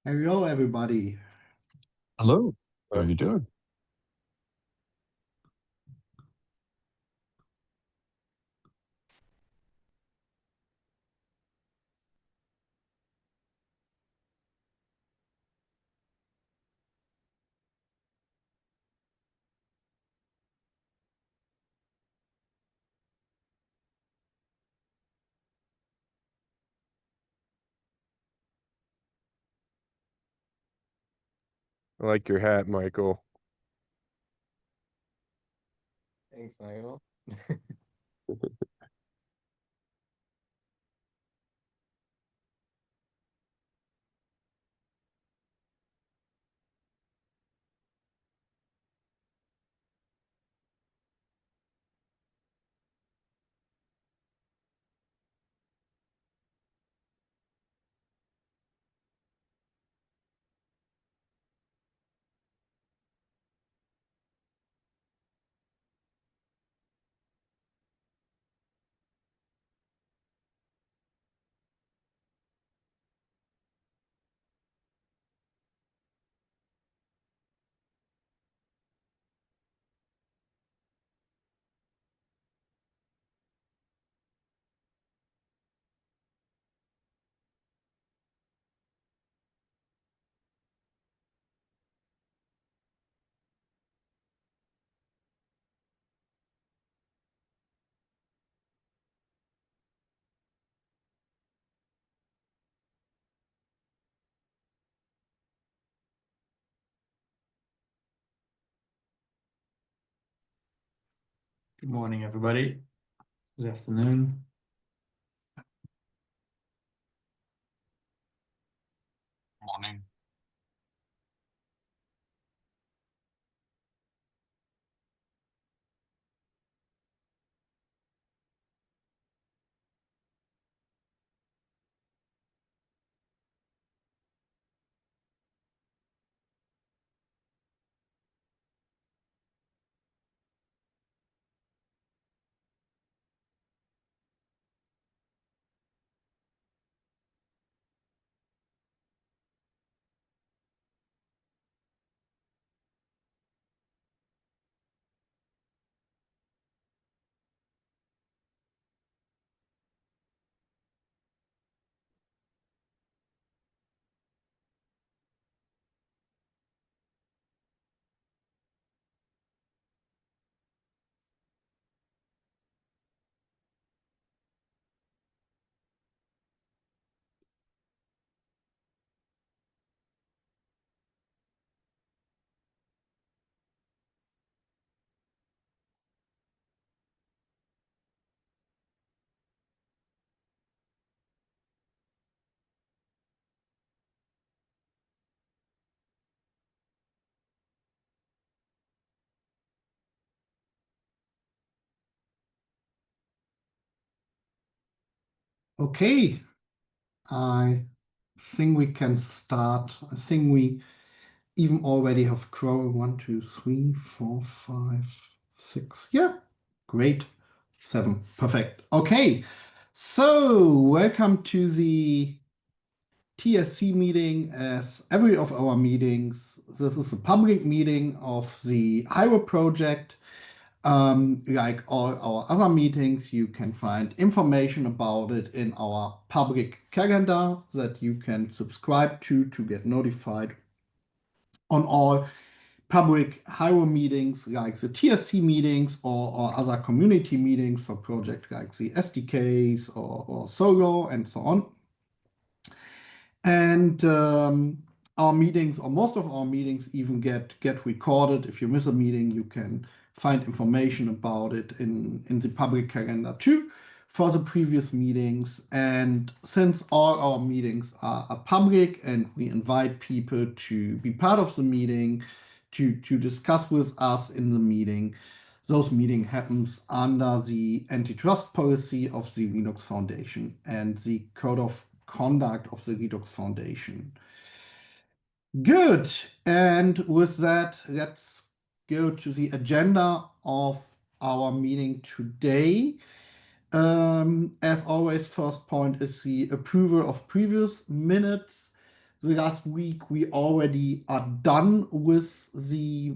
Hello, everybody. Hello, how are you doing? I like your hat, Michael. Thanks, Michael. Good morning, everybody. Good afternoon. Morning. Okay, I think we can start. I think we even already have grown 1, 2, 3, 4, 5, 6. Yeah, great. 7. Perfect. Okay, so welcome to the TSC meeting. As every of our meetings, this is a public meeting of the Hiero project. Like all our other meetings, you can find information about it in our public calendar that you can subscribe to get notified on all public Hiero meetings like the TSC meetings or other community meetings for projects like the SDKs or Solo and so on. And our meetings, or most of our meetings, even get recorded. If you miss a meeting, you can find information about it in the public calendar too for the previous meetings. And since all our meetings are public and we invite people to be part of the meeting, to discuss with us in the meeting, those meeting happens under the antitrust policy of the Linux Foundation and the code of conduct of the Linux Foundation. Good. And with that, let's go to the agenda of our meeting today. As always, first point is the approval of previous minutes. the last week we already are done with the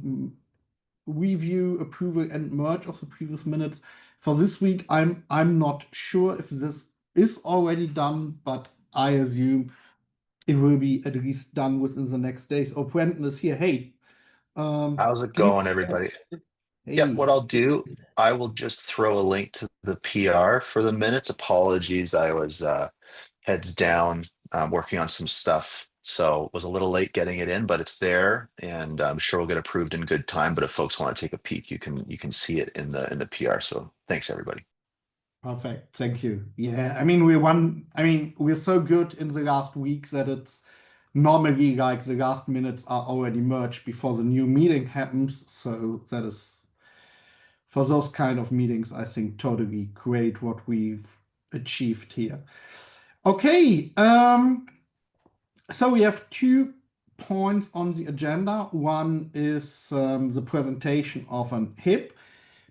review, approval, and merge of the previous minutes. For this week, I'm not sure if this is already done, but I assume it will be at least done within the next days. Oh, Brenton is here. Hey, How's it can you? going, everybody? Yeah, Hey, what I'll do, I will just throw a link to the PR for the minutes. Apologies, I was heads down working on some stuff, so was a little late getting it in, but it's there, and I'm sure we'll get approved in good time. But if folks want to take a peek, you can see it in the PR. So thanks, everybody. perfect. Thank you. Yeah, we're so good in the last week that it's normally like the last minutes are already merged before the new meeting happens. So that is, for those kind of meetings, I think totally great what we've achieved here. Okay, so we have 2 points on the agenda. One is the presentation of an HIP.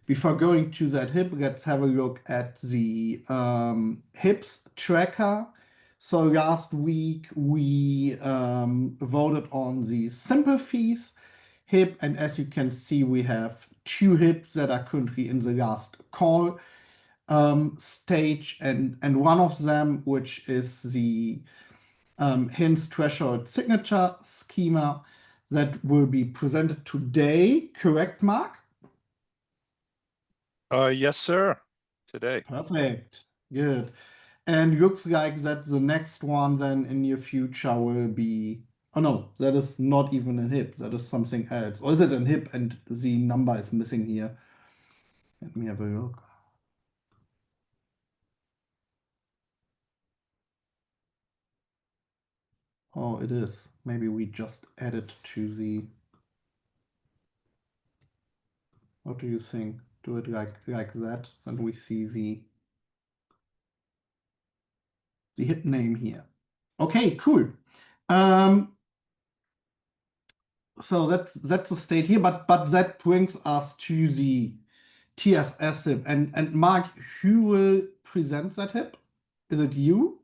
Before going to that HIP, let's have a look at the HIPs tracker. So last week we voted on the simple fees HIP, and as you can see, we have 2 HIPs that are currently in the last call stage, and one of them, which is the hints threshold signature schema, that will be presented today. Correct, Mark? Yes, sir. Today. Perfect. Good. And looks like that the next one then in your future will be. Oh no, that is not even a HIP. That is something else. Or is it a HIP and the number is missing here? Let me have a look. Oh, it is. Maybe we just add it to the. What do you think? Do it like that, then we see the HIP name here. Okay, cool. So that's the state here, but that brings us to the TSS HIP. And Mark, who will present that HIP? Is it you?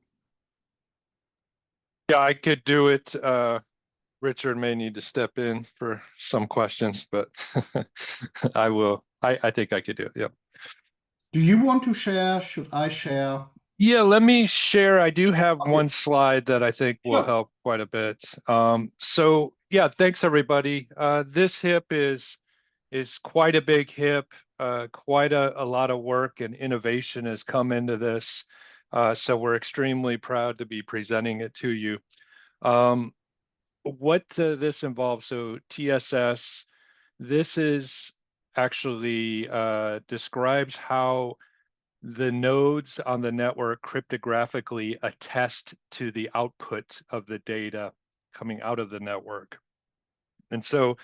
Yeah, I could do it. Richard may need to step in for some questions, but I will. I think I could do it. Yep. Do you want to share? Should I share? Yeah, let me share. I do have Okay. one slide that I think will Sure. help quite a bit. So yeah, thanks everybody. This HIP is quite a big HIP. Quite a lot of work and innovation has come into this. So we're extremely proud to be presenting it to you. What this involves, so TSS, this is actually describes how the nodes on the network cryptographically attest to the output of the data coming out of the network. And so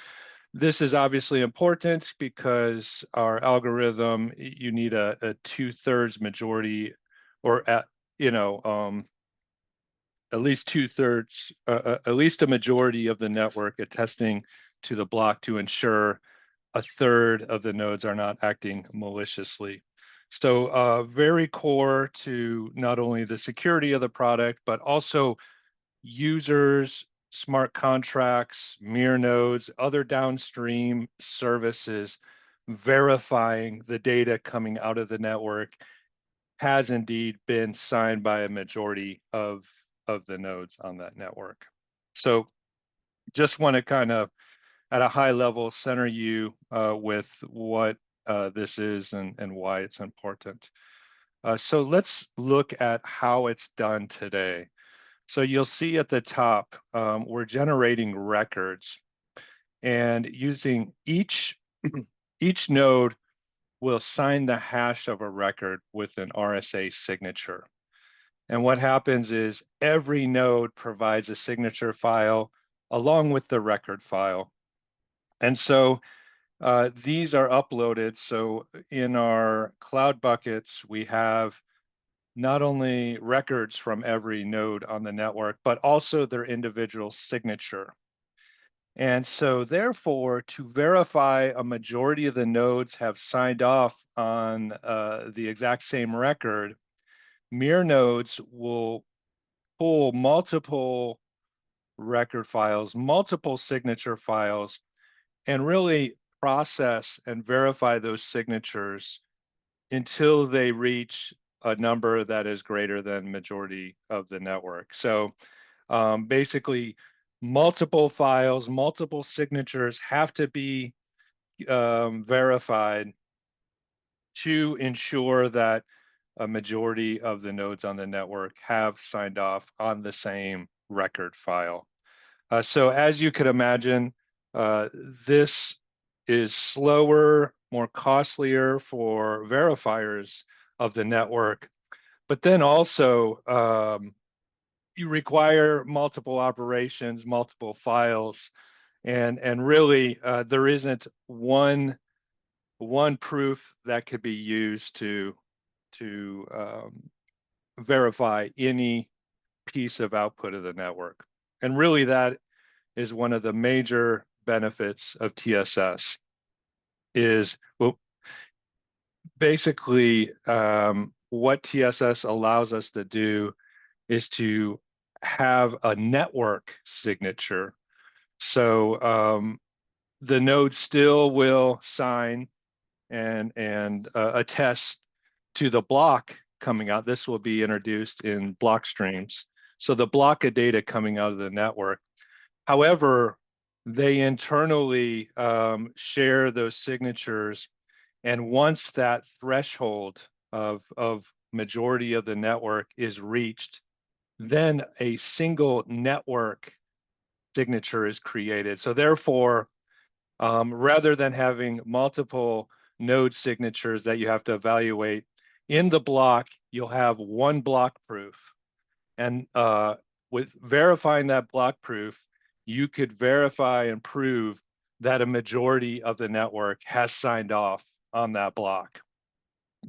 this is obviously important because our algorithm, you need a 2/3 majority, or at least 2/3, at least a majority of the network attesting to the block to ensure 1/3 of the nodes are not acting maliciously. So very core to not only the security of the product, but also users, smart contracts, mirror nodes, other downstream services verifying the data coming out of the network has indeed been signed by a majority of the nodes on that network. So just want to kind of at a high level center you with what this is and why it's important. So let's look at how it's done today. So you'll see at the top, we're generating records, and using each node will sign the hash of a record with an RSA signature. And what happens is every node provides a signature file along with the record file. And so these are uploaded. So in our cloud buckets, we have not only records from every node on the network, but also their individual signature. And so therefore, to verify a majority of the nodes have signed off on the exact same record, mirror nodes will pull multiple record files, multiple signature files, and really process and verify those signatures until they reach a number that is greater than majority of the network. So basically, multiple files, multiple signatures have to be verified to ensure that a majority of the nodes on the network have signed off on the same record file. So as you could imagine, this is slower, more costlier for verifiers of the network, but then also you require multiple operations, multiple files, and really there isn't one proof that could be used to verify any piece of output of the network. And really that is one of the major benefits of TSS is, well, basically what TSS allows us to do is to have a network signature. So the node still will sign and attest to the block coming out. This will be introduced in block streams. So the block of data coming out of the network. However, they internally share those signatures, and once that threshold of majority of the network is reached, then a single network signature is created. So therefore, rather than having multiple node signatures that you have to evaluate in the block, you'll have one block proof. And with verifying that block proof, you could verify and prove that a majority of the network has signed off on that block.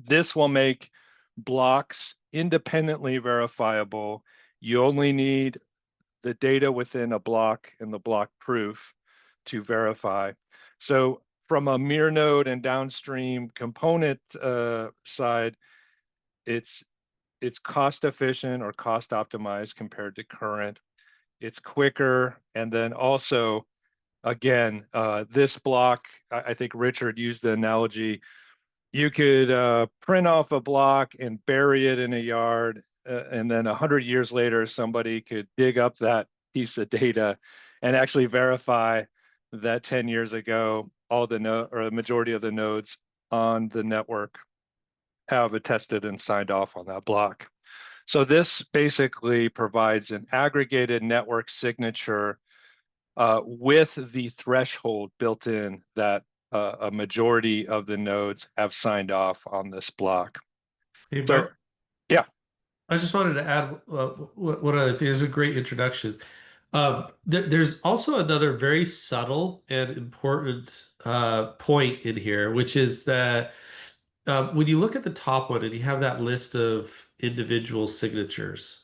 This will make blocks independently verifiable. You only need the data within a block and the block proof to verify. So from a mirror node and downstream component side, it's cost efficient or cost optimized compared to current. It's quicker. And then also, again, this block, I think Richard used the analogy, you could print off a block and bury it in a yard, and then 100 years later, somebody could dig up that piece of data and actually verify that 10 years ago, all the or the majority of the nodes on the network have attested and signed off on that block. So this basically provides an aggregated network signature with the threshold built in that a majority of the nodes have signed off on this block. Hey, So, Mark, yeah. I just wanted to add one other thing. It's a great introduction. There's also another very subtle and important point in here, which is that when you look at the top one and you have that list of individual signatures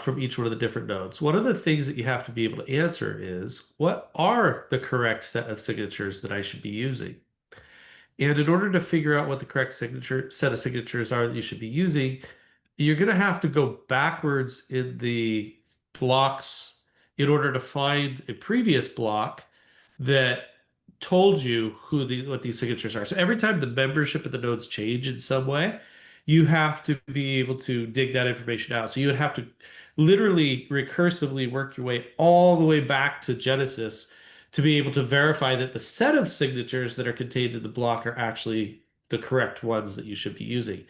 from each one of the different nodes, one of the things that you have to be able to answer is, what are the correct set of signatures that I should be using? And in order to figure out what the correct set of signatures are that you should be using, you're going to have to go backwards in the blocks in order to find a previous block that told you what these signatures are. So every time the membership of the nodes change in some way, you have to be able to dig that information out. So you would have to literally recursively work your way all the way back to Genesis to be able to verify that the set of signatures that are contained in the block are actually the correct ones that you should be using.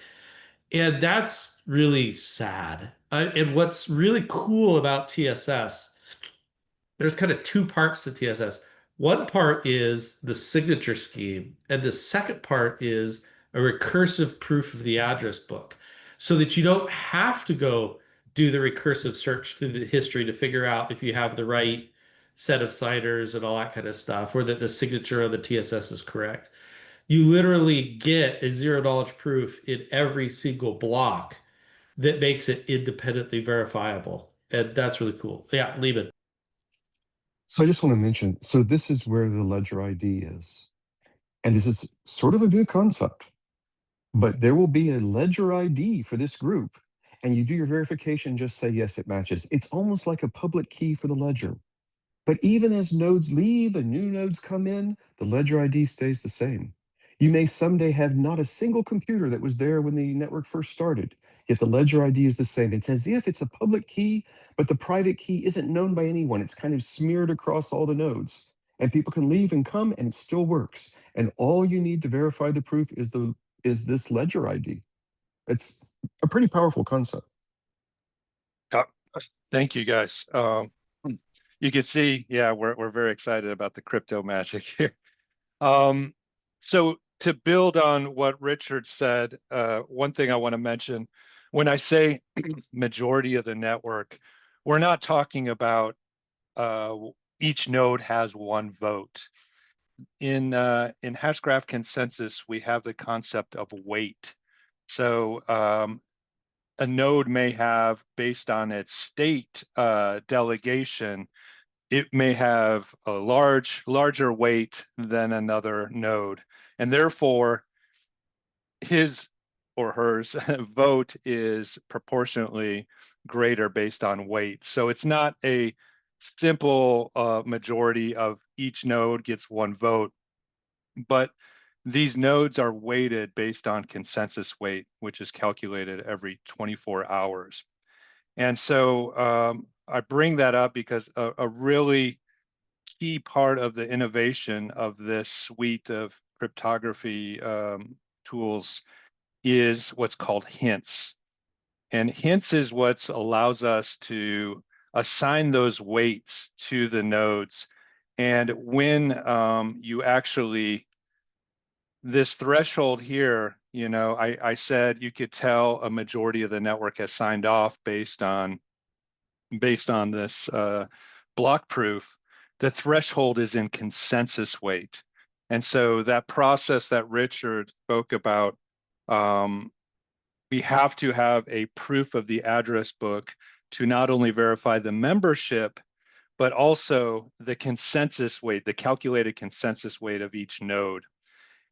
And that's really sad. And what's really cool about TSS, there's kind of two parts to TSS. One part is the signature scheme, and the second part is a recursive proof of the address book, so that you don't have to go do the recursive search through the history to figure out if you have the right set of signers and all that kind of stuff, or that the signature of the TSS is correct. You literally get a zero-knowledge proof in every single block that makes it independently verifiable. And that's really cool. Yeah, Lehman. So I just want to mention, so this is where the ledger ID is. And this is sort of a new concept, but there will be a ledger ID for this group. and you do your verification, just say, yes, it matches. It's almost like a public key for the ledger. But even as nodes leave and new nodes come in, the ledger ID stays the same. You may someday have not a single computer that was there when the network first started, yet the ledger ID is the same. It's as if it's a public key, but the private key isn't known by anyone. It's kind of smeared across all the nodes. And people can leave and come, and it still works. And all you need to verify the proof is this ledger ID. It's a pretty powerful concept. Uh, Thank you, guys. You can see, yeah, we're very excited about the crypto magic here. So to build on what Richard said, one thing I want to mention, when I say majority of the network, we're not talking about each node has one vote. In Hashgraph consensus, we have the concept of weight. So a node may have, based on its state delegation, it may have a larger weight than another node, and therefore his or hers vote is proportionately greater based on weight. So it's not a simple majority of each node gets one vote, but these nodes are weighted based on consensus weight, which is calculated every 24 hours. And so I bring that up because a really key part of the innovation of this suite of cryptography tools is what's called hints. And hints is what allows us to assign those weights to the nodes. And when you actually, this threshold here, you know, I said you could tell a majority of the network has signed off based on this block proof. The threshold is in consensus weight. And so that process that Richard spoke about, we have to have a proof of the address book to not only verify the membership, but also the consensus weight, the calculated consensus weight of each node.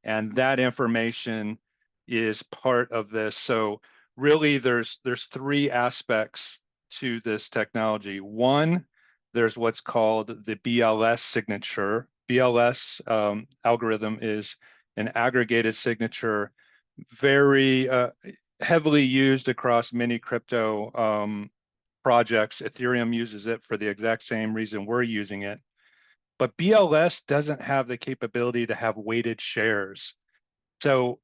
And that information is part of this. So really there's three aspects to this technology. One, there's what's called the BLS signature. BLS algorithm is an aggregated signature, very heavily used across many crypto projects. Ethereum uses it for the exact same reason we're using it. But BLS doesn't have the capability to have weighted shares. So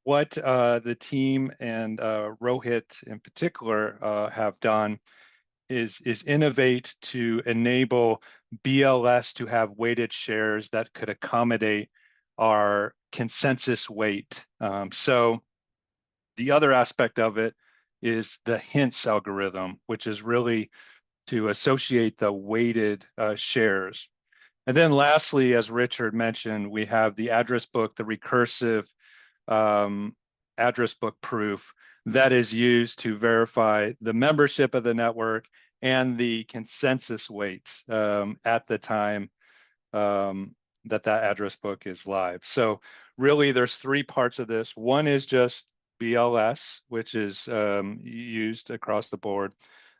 what the team and Rohit in particular have done is innovate to enable BLS to have weighted shares that could accommodate our consensus weight. So the other aspect of it is the hints algorithm, which is really to associate the weighted shares. And then lastly, as Richard mentioned, we have the address book, the recursive address book proof that is used to verify the membership of the network and the consensus weight at the time that address book is live. So really there's three parts of this. One is just BLS, which is used across the board.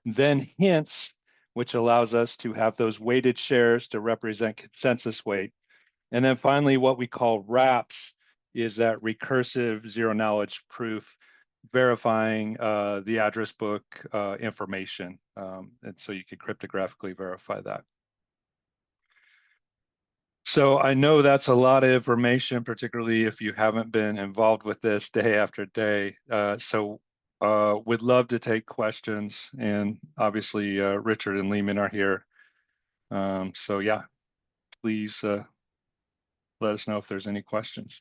Then hints, which allows us to have those weighted shares to represent consensus weight. And then finally, what we call wraps is that recursive zero knowledge proof verifying the address book information. And so you could cryptographically verify that. So I know that's a lot of information, particularly if you haven't been involved with this day after day. So we'd love to take questions, and obviously Richard and Lehman are here. So yeah, please let us know if there's any questions.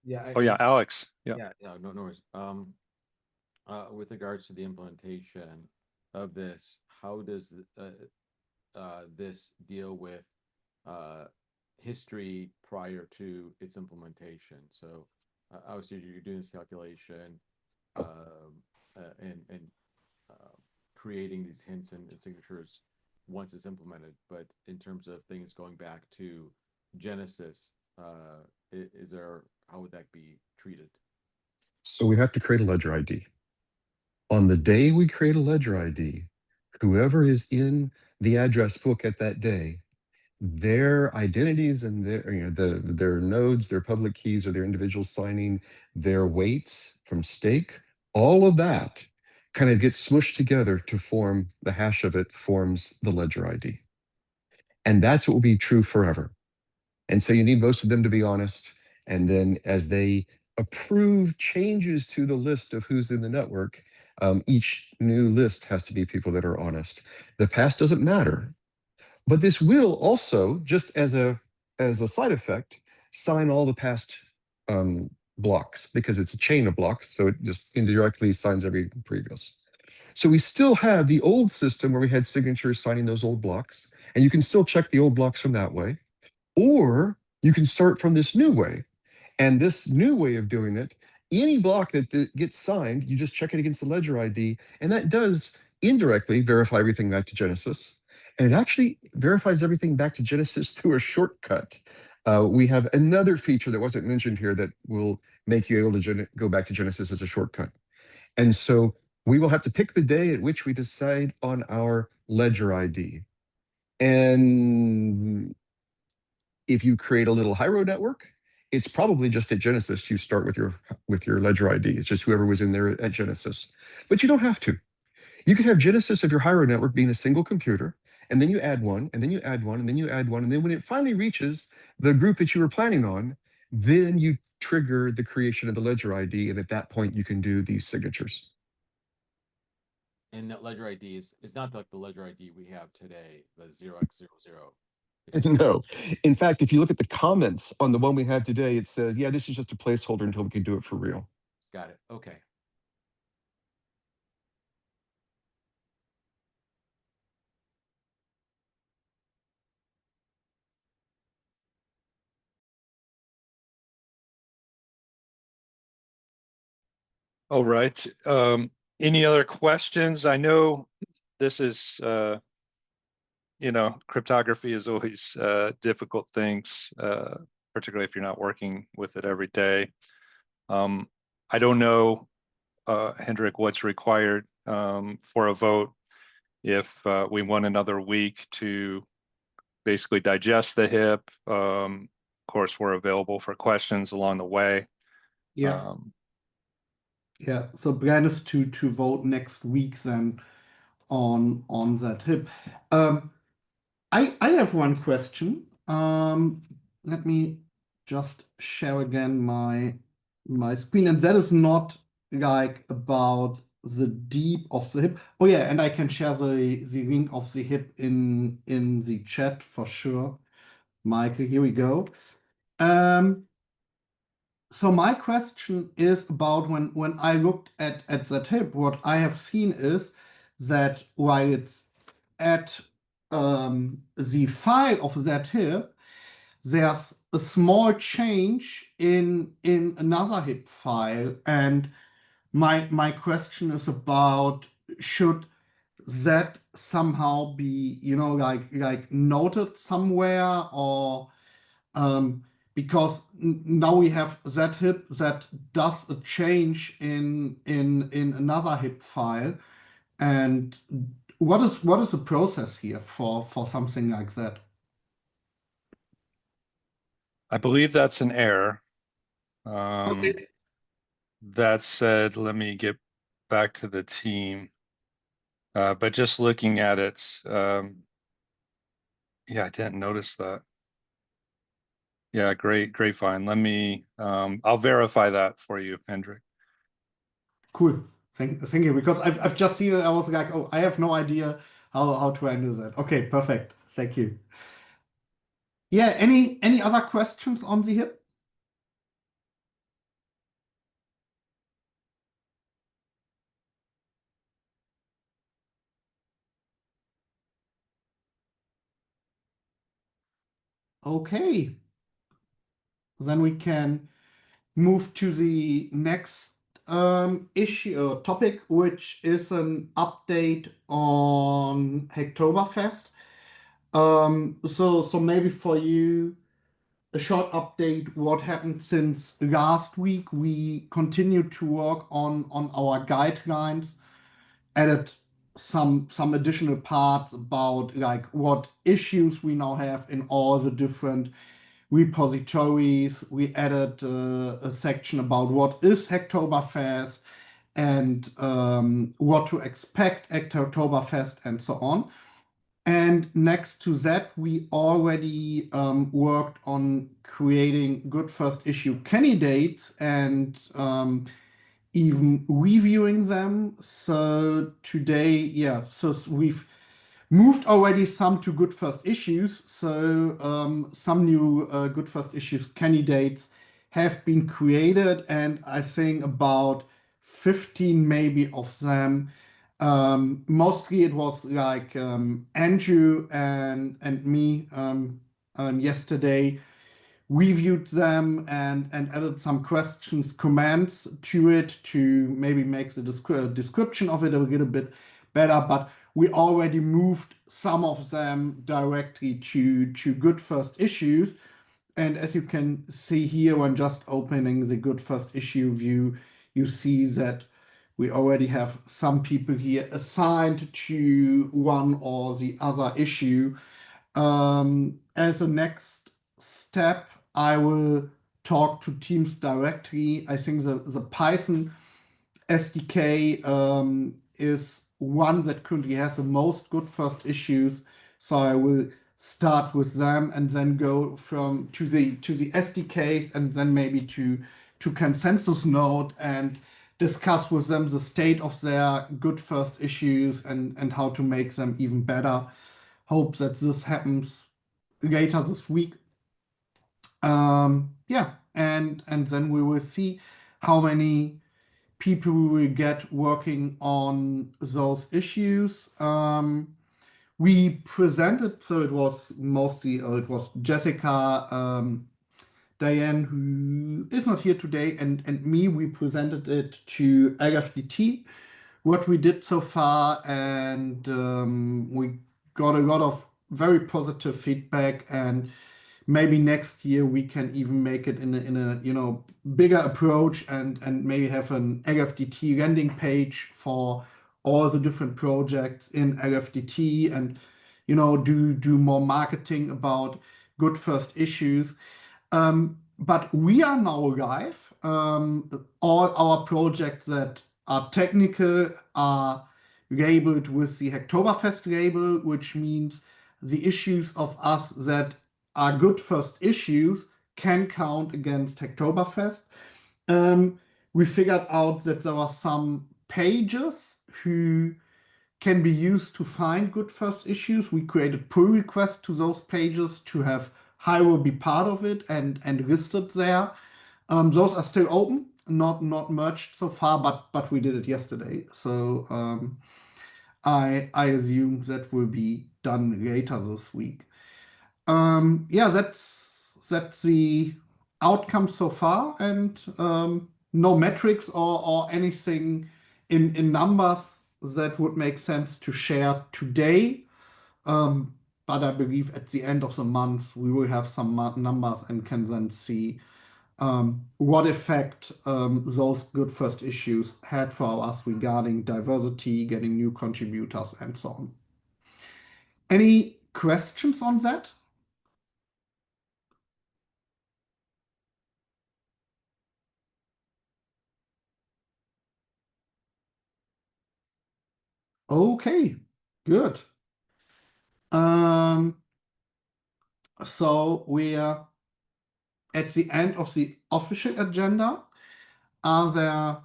Yeah. Oh yeah, Alex. Yeah. Yeah. No worries. With regards to the implementation of this, how does this deal with history prior to its implementation? So obviously you're doing this calculation and creating these hints and signatures once it's implemented, but in terms of things going back to Genesis, is there, how would that be treated? So we have to create a ledger ID. On the day we create a ledger ID, whoever is in the address book at that day, their identities and their nodes, their public keys, or their individual signing, their weights from stake, all of that kind of gets smushed together to form the hash of it forms the ledger ID. And that's what will be true forever. And so you need most of them to be honest. And then as they approve changes to the list of who's in the network, each new list has to be people that are honest. The past doesn't matter, but this will also, just as a side effect, sign all the past blocks because it's a chain of blocks. So it just indirectly signs every previous. So we still have the old system where we had signatures signing those old blocks, and you can still check the old blocks from that way. Or you can start from this new way. And this new way of doing it, any block that gets signed, you just check it against the ledger ID, and that does indirectly verify everything back to Genesis. And it actually verifies everything back to Genesis through a shortcut. We have another feature that wasn't mentioned here that will make you able to go back to Genesis as a shortcut. And so we will have to pick the day at which we decide on our ledger ID. And if you create a little Hiero network, it's probably just at Genesis you start with your ledger ID. It's just whoever was in there at Genesis. But you don't have to. You could have Genesis of your Hiero network being a single computer, and then you add one, and then you add one, and then you add one, and then when it finally reaches the group that you were planning on, then you trigger the creation of the ledger ID, and at that point you can do these signatures. And that ledger ID is not like the ledger ID we have today, the 0x00. It's just- No. In fact, if you look at the comments on the one we have today, it says, yeah, this is just a placeholder until we can do it for real. Got it. Okay. All right. Any other questions? I know this is, cryptography is always difficult things, particularly if you're not working with it every day. I don't know, Hendrik, what's required for a vote if we want another week to basically digest the HIP. Of course, we're available for questions along the way. Yeah. Yeah, so plan is to vote next week then on that HIP. I have one question. Let me just share again my screen, and that is not like about the deep of the HIP. Oh yeah, and I can share the link of the HIP in the chat for sure. Michael, here we go. So my question is about when I looked at that HIP, what I have seen is that while it's at the file of that HIP, there's a small change in another HIP file, and my question is about should that somehow be like noted somewhere, or because now we have that HIP that does a change in another HIP file, and what is the process here for something like that? I believe that's an error. Okay. That said, let me get back to the team. But just looking at it, yeah, I didn't notice that. Yeah, great find. Let me, I'll verify that for you, Hendrik. Cool. Thank you, because I've just seen it. I was like, oh, I have no idea how to handle that. Okay, perfect. Thank you. Yeah, any other questions on the HIP? Okay. Then we can move to the next issue or topic, which is an update on Hacktoberfest. So maybe for you, a short update what happened since last week. We continued to work on our guidelines, added some additional parts about like what issues we now have in all the different repositories. We added a section about what is Hacktoberfest and what to expect at Hacktoberfest and so on. And next to that, we already worked on creating good first issue candidates and even reviewing them. So today, yeah, so we've moved already some to good first issues. So some new good first issues candidates have been created, and I think about 15 maybe of them. Mostly it was like Andrew and me yesterday reviewed them and added some questions, comments to it to maybe make the description of it a little bit better. But we already moved some of them directly to good first issues. And as you can see here, when just opening the good first issue view, you see that we already have some people here assigned to one or the other issue. As a next step, I will talk to teams directly. I think the Python SDK is one that currently has the most good first issues. So I will start with them and then go to the SDKs and then maybe to consensus node and discuss with them the state of their good first issues and how to make them even better. Hope that this happens later this week. Yeah, and then we will see how many people we will get working on those issues. We presented, so it was mostly, it was Jessica, Diane, who is not here today, and me. We presented it to LFDT, what we did so far, and we got a lot of very positive feedback. And maybe next year we can even make it in a bigger approach and maybe have an LFDT landing page for all the different projects in LFDT and do more marketing about good first issues. But we are now live. All our projects that are technical are labeled with the Hacktoberfest label, which means the issues of us that are good first issues can count against Hacktoberfest. We figured out that there are some pages who can be used to find good first issues. We created pull requests to those pages to have Hiero be part of it and listed there. Those are still open, not merged so far, but we did it yesterday. So I assume that will be done later this week. Yeah, that's the outcome so far, and no metrics or anything in numbers that would make sense to share today. But I believe at the end of the month we will have some numbers and can then see what effect those good first issues had for us regarding diversity, getting new contributors, and so on. Any questions on that? Okay, good. So we're at the end of the official agenda. Are there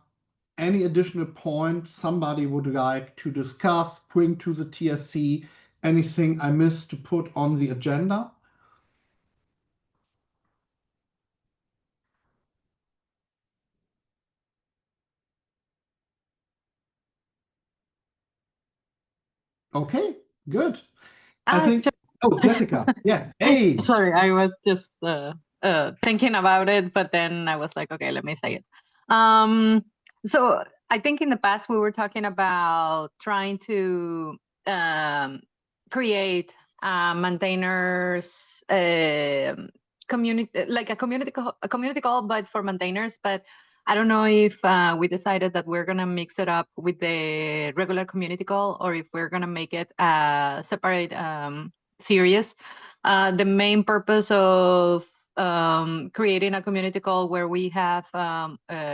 any additional points somebody would like to discuss, bring to the TSC? Anything I missed to put on the agenda? Okay, good. I think. So Oh, Jessica. Yeah. Hey. sorry, I was just thinking about it, but then I was like, okay, let me say it. So I think in the past we were talking about trying to create maintainers community, like a community call, but for maintainers. But I don't know if we decided that we're gonna mix it up with the regular community call, or if we're gonna make it a separate series. The main purpose of creating a community call where we have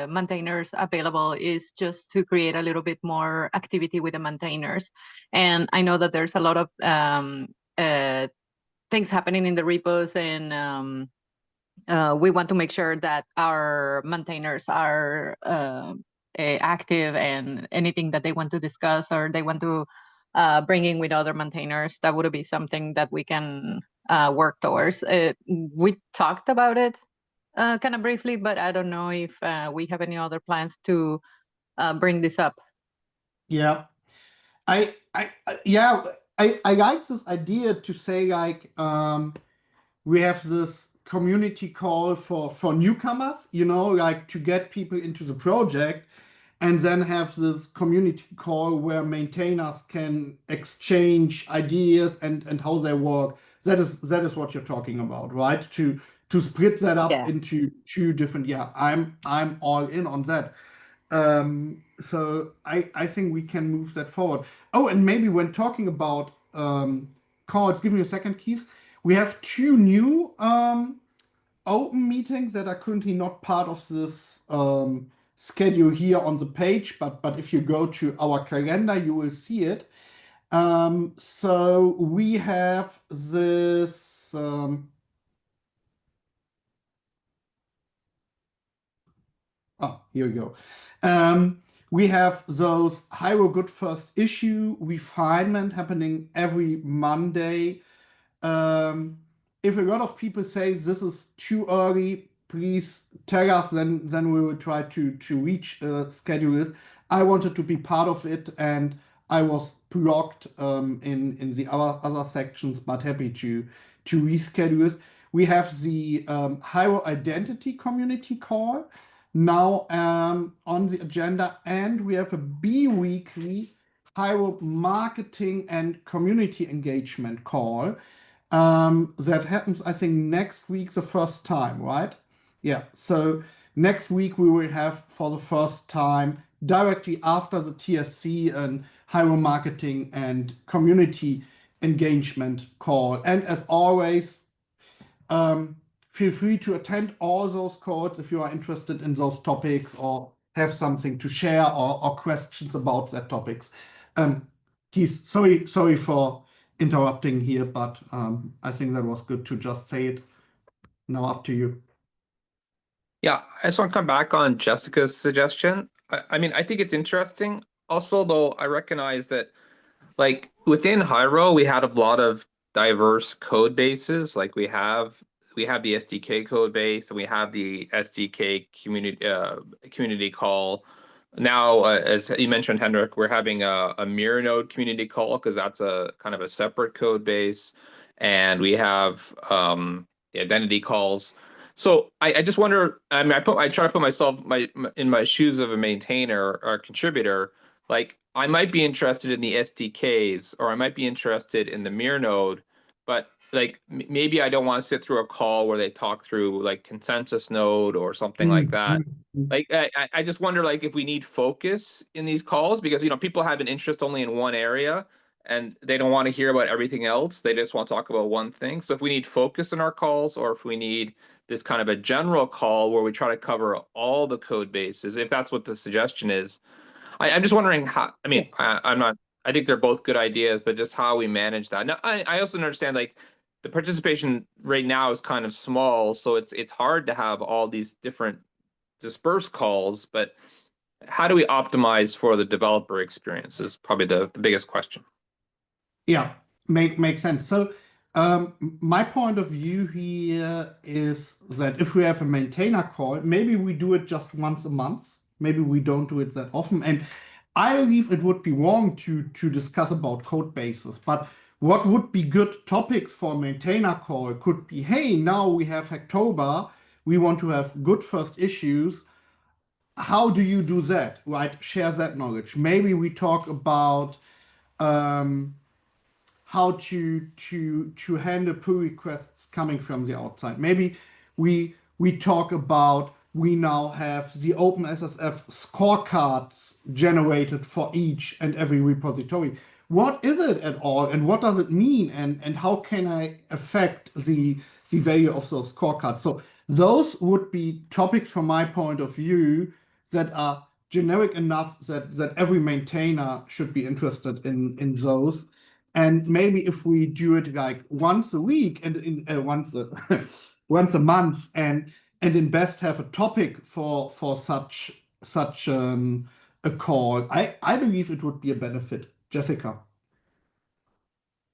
maintainers available is just to create a little bit more activity with the maintainers. And I know that there's a lot of things happening in the repos, and we want to make sure that our maintainers are active, and anything that they want to discuss or they want to bring in with other maintainers, that would be something that we can work towards. We talked about it kind of briefly, but I don't know if we have any other plans to bring this up. Yeah, I like this idea to say like we have this community call for newcomers, like to get people into the project, and then have this community call where maintainers can exchange ideas and how they work. That is what you're talking about, right? To split that up Yeah. into two different. Yeah, I'm all in on that. So I think we can move that forward. Oh, and maybe when talking about calls, give me a second, Keith. We have two new open meetings that are currently not part of this schedule here on the page, but if you go to our calendar, you will see it. So we have this. Here we go. We have those Hiero Good First Issue refinement happening every Monday. If a lot of people say this is too early, please tell us, then we will try to reach schedule it. I wanted to be part of it, and I was blocked in the other sections, but happy to reschedule it. We have the Hiero Identity Community Call now on the agenda, and we have a bi-weekly Hiero Marketing and Community Engagement Call. That happens, I think, next week, the first time, right? Yeah, so next week we will have for the first time, directly after the TSC, and Hiero Marketing and Community Engagement Call. And as always, feel free to attend all those calls if you are interested in those topics or have something to share or questions about that topics. Keith, sorry for interrupting here, but I think that was good to just say it. Now up to you. Yeah, I just want to come back on Jessica's suggestion. I mean, I think it's interesting. Also, though, I recognize that, like, within Hiero, we had a lot of diverse code bases. Like, we have the SDK code base, and we have the SDK community call. Now, as you mentioned, Henrik, we're having a mirror node community call because that's a kind of a separate code base, and we have the identity calls. So I just wonder. I mean, I try to put myself in my shoes of a maintainer or a contributor. Like, I might be interested in the SDKs, or I might be interested in the mirror node, but like maybe I don't want to sit through a call where they talk through like consensus node or something like that. Like I just wonder, like, if we need focus in these calls, because people have an interest only in one area and they don't want to hear about everything else. They just want to talk about one thing. So if we need focus in our calls, or if we need this kind of a general call where we try to cover all the code bases, if that's what the suggestion is. I'm just wondering how. I mean, I'm not. I think they're both good ideas, but just how we manage that. Now, I also understand, like, the participation right now is kind of small, so it's hard to have all these different dispersed calls. But how do we optimize for the developer experience is probably the biggest question. Yeah, makes sense. So my point of view here is that if we have a maintainer call, maybe we do it just once a month. Maybe we don't do it that often. And I believe it would be wrong to discuss about code bases. But what would be good topics for a maintainer call could be, hey, now we have Hacktober. We want to have good first issues. How do you do that, right? Share that knowledge. Maybe we talk about how to handle pull requests coming from the outside. Maybe we talk about we now have the OpenSSF scorecards generated for each and every repository. What is it at all, and what does it mean, and how can I affect the value of those scorecards? So those would be topics from my point of view that are generic enough that every maintainer should be interested in those. And maybe if we do it like once a week and once a month, and in best have a topic for such a call, I believe it would be a benefit. Jessica.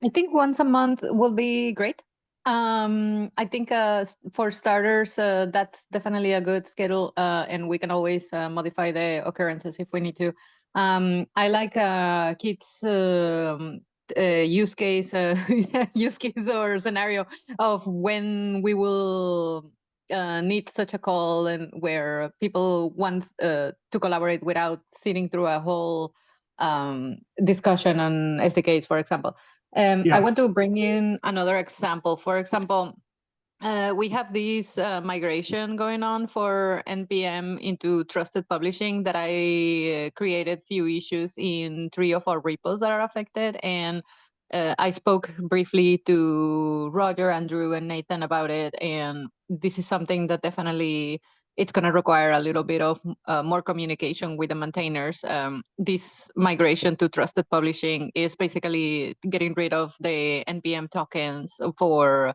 I think once a month will be great. I think for starters, that's definitely a good schedule, and we can always modify the occurrences if we need to. I like Keith's use case or scenario of when we will need such a call, and where people want to collaborate without sitting through a whole discussion on SDKs, for example. I want to bring in another example. For example, we have this migration going on for NPM into trusted publishing that I created few issues in 3 of our repos that are affected. And I spoke briefly to Roger, Andrew, and Nathan about it. And this is something that definitely it's going to require a little bit of more communication with the maintainers. This migration to trusted publishing is basically getting rid of the NPM tokens for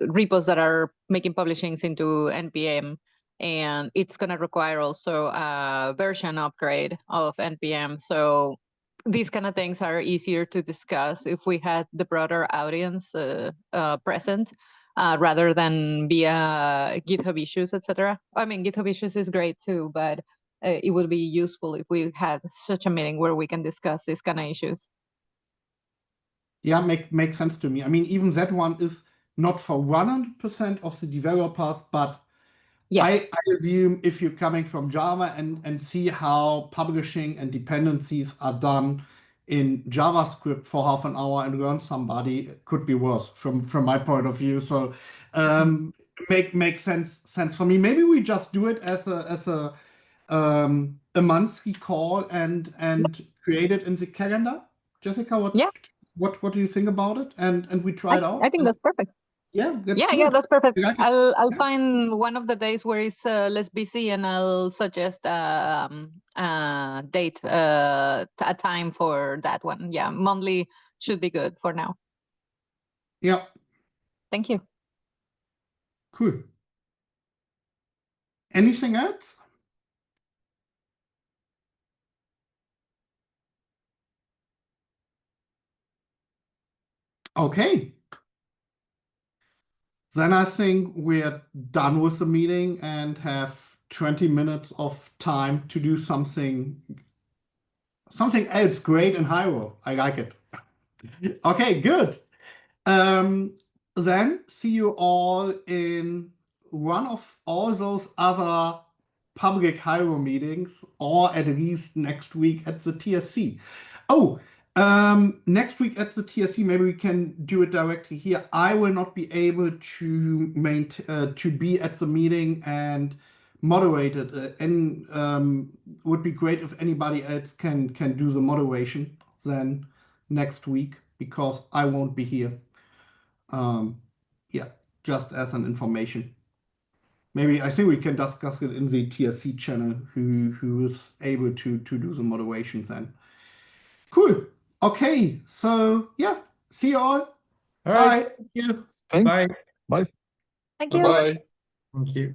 repos that are making publishings into NPM. And it's going to require also a version upgrade of NPM. So these kind of things are easier to discuss if we had the broader audience present. Rather than via GitHub issues, etc. I mean, GitHub issues is great too, but it would be useful if we had such a meeting where we can discuss these kind of issues. Yeah, makes sense to me. I mean, even that one is not for 100% of the developers, but yeah. I assume if you're coming from Java and see how publishing and dependencies are done in JavaScript for half an hour and learn somebody, it could be worse from my point of view. So makes sense for me. Maybe we just do it as a monthly call and create it in the calendar. Jessica, what do you think about it? And we try it out. I think that's perfect. Yeah, that's perfect. I'll find one of the days where it's less busy, and I'll suggest a date, a time for that one. Yeah, monthly should be good for now. Yeah. Thank you. Cool. Anything else? Okay. Then I think we're done with the meeting and have 20 minutes of time to do something else great in Hiero. I like it. Okay, good. Then see you all in one of all those other public Hiero meetings, or at least next week at the TSC. Oh, next week at the TSC, maybe we can do it directly here. I will not be able to be at the meeting and moderate it. And would be great if anybody else can do the moderation then next week, because I won't be here. Yeah, just as an information. Maybe I think we can discuss it in the TSC channel who is able to do the moderation then. Cool. Okay, so yeah, see you all. All right. Bye. Thank you. Thanks. Bye. Bye. Thank you. Bye. Thank you.